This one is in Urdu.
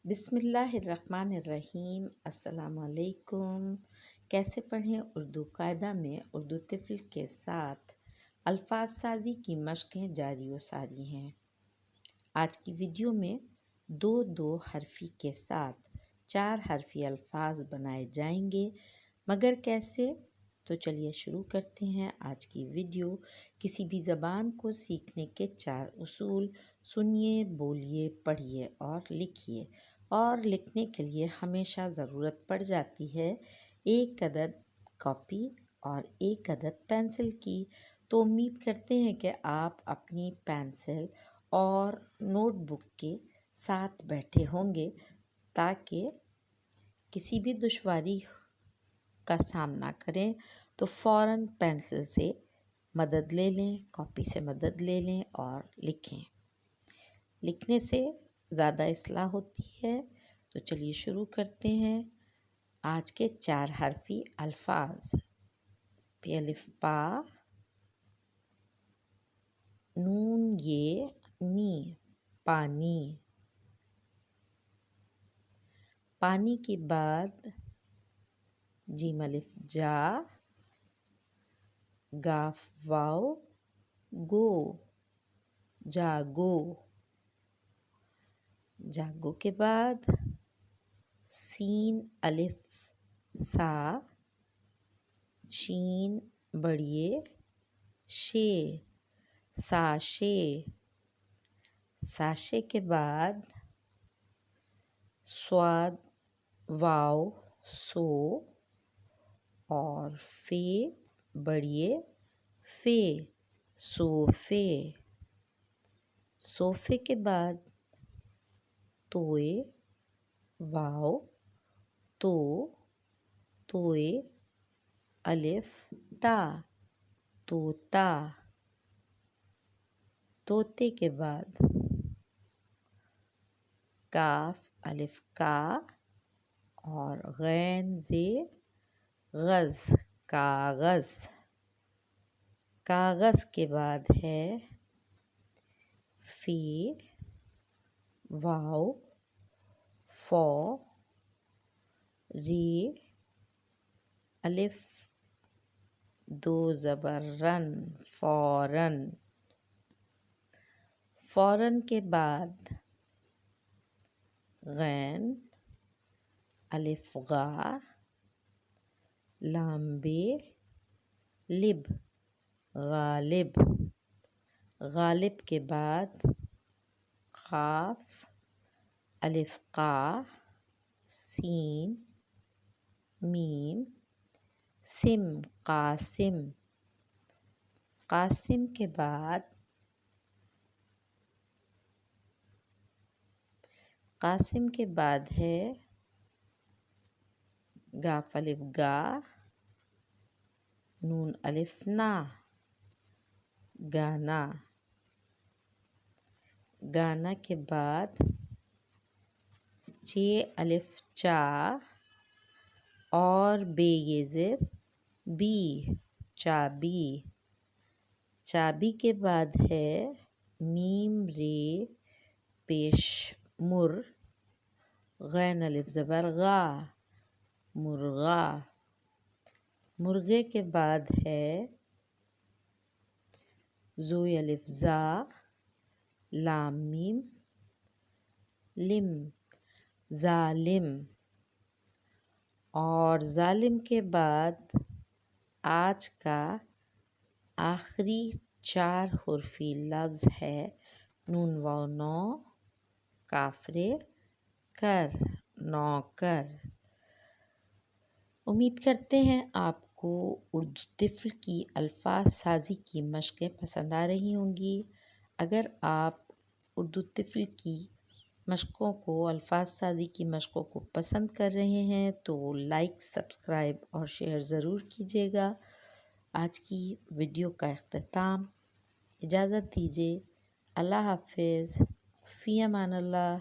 بسم اللہ الرحمن الرحیم۔ السلام علیکم۔ کیسے پڑھیں اردو قاعدہ میں اردو طفل کے ساتھ الفاظ سازی کی مشقیں جاری و ساری ہیں۔ آج کی ویڈیو میں دو حرفی کے ساتھ 4 حرفی الفاظ بنائے جائیں گے، مگر کیسے؟ تو چلیے شروع کرتے ہیں آج کی ویڈیو۔ کسی بھی زبان کو سیکھنے کے 4 اصول: سنیے، بولیے، پڑھیے اور لکھیے۔ اور لکھنے کے لیے ہمیشہ ضرورت پڑ جاتی ہے 1 عدد کاپی اور 1 عدد پینسل کی۔ تو امید کرتے ہیں کہ آپ اپنی پینسل اور نوٹ بک کے ساتھ بیٹھے ہوں گے تاکہ کسی بھی دشواری کا سامنا کریں تو فوراً پینسل سے مدد لے لیں، کاپی سے مدد لے لیں اور لکھیں۔ لکھنے سے زیادہ اصلاح ہوتی ہے۔ تو چلیے شروع کرتے ہیں آج کے 4 حرفی الفاظ۔ پ الف پا، نون یہ نی، پانی۔ پانی کے بعد جیم الف جا، گاف واو گو، جاگو۔ جاگو کے بعد سین الف سا، شین بڑیے شے، ساشے۔ ساشے کے بعد صاد واو سو اور فے بڑیے فے، صوفے۔ صوفے کے بعد توئے واو تو، توئے الف تا، طوطا۔ طوطے کے بعد کاف الف کا اور غین زے غز، کاغذ۔ کاغذ کے بعد ہے فی واو فو، ری الف 2 زبر رن، فوراً۔ فوراً کے بعد غین الف غا، لام بے لب، غالب۔ غالب کے بعد قاف الف قا، سین میم سم، قاسم۔ قاسم کے بعد ہے گاف الف گا، نون الف نا، گانا۔ گانا کے بعد چے الف چا اور بے یہ زر بی، چابی۔ چابی کے بعد ہے میم رے پیش مر، غین الف زبر غا، مرغا۔ مرغے کے بعد ہے زوئی الف زا، لام میم لم، ظالم۔ اور ظالم کے بعد آج کا آخری 4 حرفی لفظ ہے نون واو نو، کاف رے کر، نوکر۔ امید کرتے ہیں آپ کو اردو طفل کی الفاظ سازی کی مشقیں پسند آ رہی ہوں گی۔ اگر آپ اردو طفل کی مشقوں کو، الفاظ سازی کی مشقوں کو پسند کر رہے ہیں تو لائک، سبسکرائب اور شیئر ضرور کیجیے گا۔ آج کی ویڈیو کا اختتام، اجازت دیجیے۔ اللہ حافظ، فی امان اللہ۔